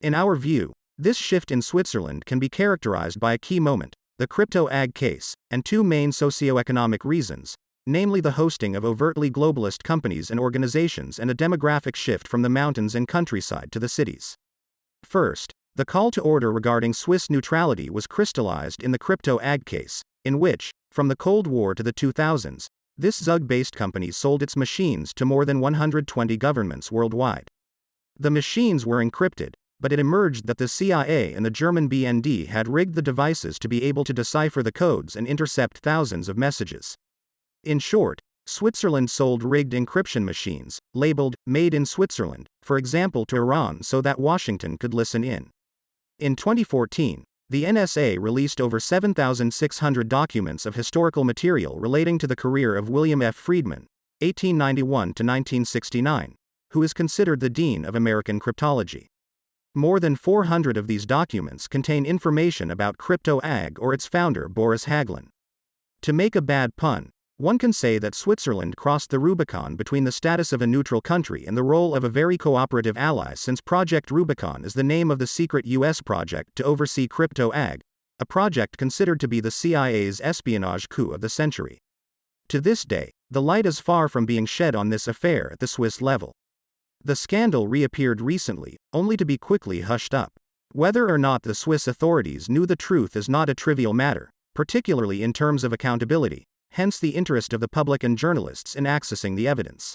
In our view, this shift in Switzerland can be characterized by a key moment, the crypto-ag case, and two main socio-economic reasons, namely the hosting of overtly globalist companies and organizations and a demographic shift from the mountains and countryside to the cities. First, the call to order regarding Swiss neutrality was crystallized in the crypto-ag case, in which, from the Cold War to the 2000s, this Zug-based company sold its machines to more than 120 governments worldwide. The machines were encrypted, but it emerged that the CIA and the German BND had rigged the devices to be able to decipher the codes and intercept thousands of messages. In short, Switzerland sold rigged encryption machines, labeled, "Made in Switzerland," for example to Iran so that Washington could listen in. In 2014, the NSA released over 7,600 documents of historical material relating to the career of William F. Friedman, 1891 to 1969, who is considered the dean of American cryptology. More than 400 of these documents contain information about crypto-ag or its founder Boris Hagelin. To make a bad pun, one can say that Switzerland crossed the Rubicon between the status of a neutral country and the role of a very cooperative ally, since Project Rubicon is the name of the secret U.S. project to oversee crypto-ag, a project considered to be the CIA's espionage coup of the century. To this day, the light is far from being shed on this affair at the Swiss level. The scandal reappeared recently, only to be quickly hushed up. Whether or not the Swiss authorities knew the truth is not a trivial matter, particularly in terms of accountability, hence the interest of the public and journalists in accessing the evidence.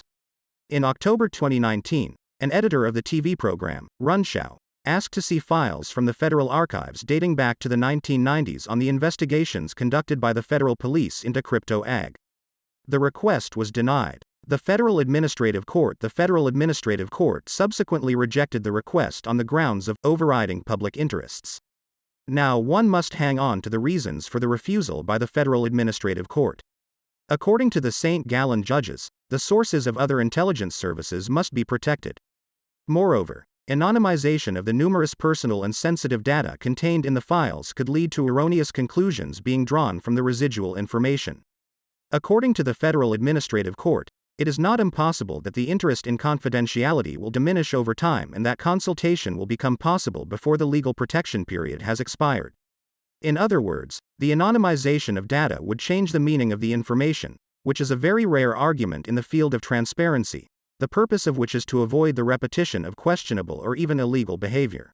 In October 2019, an editor of the TV program, Rundschau, asked to see files from the Federal Archives dating back to the 1990s on the investigations conducted by the federal police into crypto-ag. The request was denied. The Federal Administrative Court subsequently rejected the request on the grounds of overriding public interests. Now one must hang on to the reasons for the refusal by the Federal Administrative Court. According to the St. Gallen judges, the sources of other intelligence services must be protected. Moreover, anonymization of the numerous personal and sensitive data contained in the files could lead to erroneous conclusions being drawn from the residual information. According to the Federal Administrative Court, it is not impossible that the interest in confidentiality will diminish over time and that consultation will become possible before the legal protection period has expired. In other words, the anonymization of data would change the meaning of the information, which is a very rare argument in the field of transparency, the purpose of which is to avoid the repetition of questionable or even illegal behavior.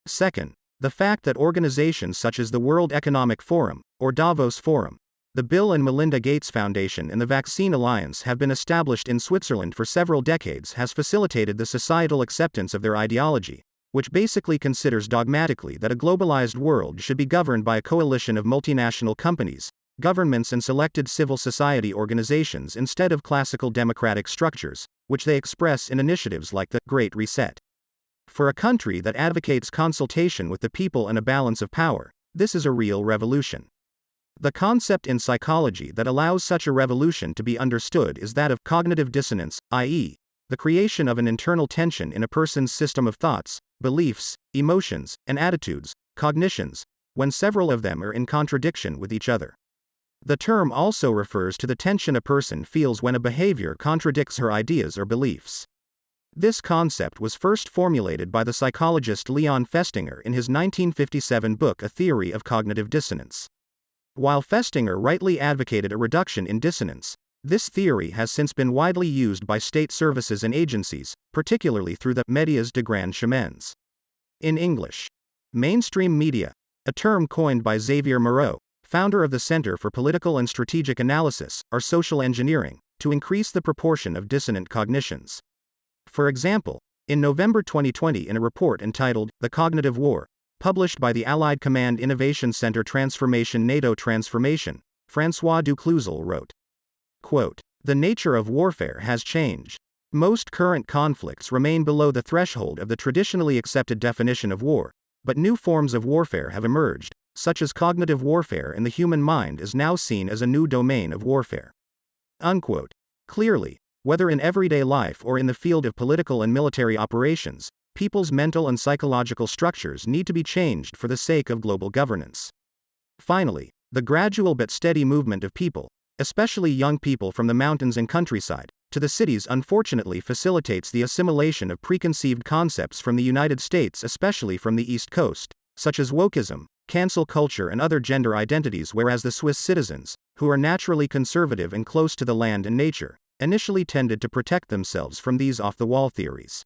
Second, the fact that organizations such as the World Economic Forum, or Davos Forum, the Bill and Melinda Gates Foundation and the Vaccine Alliance have been established in Switzerland for several decades has facilitated the societal acceptance of their ideology, which basically considers dogmatically that a globalized world should be governed by a coalition of multinational companies, governments and selected civil society organizations instead of classical democratic structures, which they express in initiatives like the Great Reset. For a country that advocates consultation with the people and a balance of power, this is a real revolution. The concept in psychology that allows such a revolution to be understood is that of cognitive dissonance, i.e., the creation of an internal tension in a person's system of thoughts, beliefs, emotions, and attitudes, cognitions, when several of them are in contradiction with each other. The term also refers to the tension a person feels when a behavior contradicts her ideas or beliefs. This concept was first formulated by the psychologist Leon Festinger in his 1957 book A Theory of Cognitive Dissonance. While Festinger rightly advocated a reduction in dissonance, this theory has since been widely used by state services and agencies, particularly through the médias de grand chemins. In English, mainstream media, a term coined by Xavier Moreau, founder of the Center for Political and Strategic Analysis, are social engineering, to increase the proportion of dissonant cognitions. For example, in November 2020 in a report entitled The Cognitive War, published by the Allied Command Innovation Center Transformation NATO Transformation, François Duclouzel wrote, quote, "The nature of warfare has changed. Most current conflicts remain below the threshold of the traditionally accepted definition of war, but new forms of warfare have emerged, such as cognitive warfare, and the human mind is now seen as a new domain of warfare." Unquote. Clearly, whether in everyday life or in the field of political and military operations, people's mental and psychological structures need to be changed for the sake of global governance. Finally, the gradual but steady movement of people, especially young people from the mountains and countryside, to the cities unfortunately facilitates the assimilation of preconceived concepts from the United States, especially from the East Coast, such as wokeism, cancel culture, and other gender identities, whereas the Swiss citizens, who are naturally conservative and close to the land and nature, initially tended to protect themselves from these off-the-wall theories.